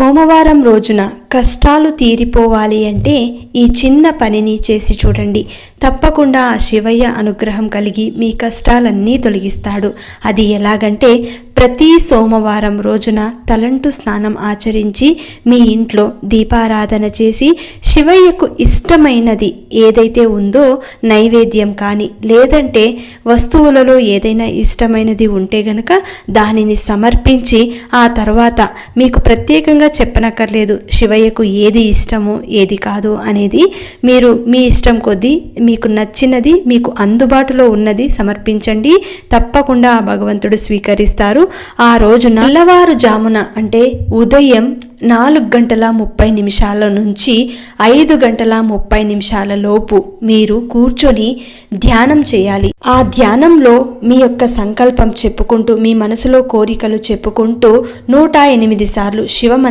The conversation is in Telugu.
సోమవారం రోజున కష్టాలు తీరిపోవాలి అంటే ఈ చిన్న పనిని చేసి చూడండి. తప్పకుండా ఆ శివయ్య అనుగ్రహం కలిగి మీ కష్టాలన్నీ తొలగిస్తాడు. అది ఎలాగంటే ప్రతి సోమవారం రోజున తలంటు స్నానం ఆచరించి మీ ఇంట్లో దీపారాధన చేసి శివయ్యకు ఇష్టమైనది ఏదైతే ఉందో నైవేద్యం కానీ లేదంటే వస్తువులలో ఏదైనా ఇష్టమైనది ఉంటే గనక దానిని సమర్పించి ఆ తర్వాత మీకు ప్రత్యేకంగా చెప్పనక్కర్లేదు శివయ్యకు ఏది ఇష్టమో ఏది కాదు అనేది. మీరు మీ ఇష్టం కొద్దీ మీకు నచ్చినది మీకు అందుబాటులో ఉన్నది సమర్పించండి. తప్పకుండా ఆ భగవంతుడు స్వీకరిస్తారు. ఆ రోజు తెల్లవారుజామున అంటే ఉదయం 4:30 నుంచి 5:30 లోపు మీరు కూర్చొని ధ్యానం చేయాలి. ఆ ధ్యానంలో మీ యొక్క సంకల్పం చెప్పుకుంటూ మీ మనసులో కోరికలు చెప్పుకుంటూ 108 సార్లు శివమంత్రం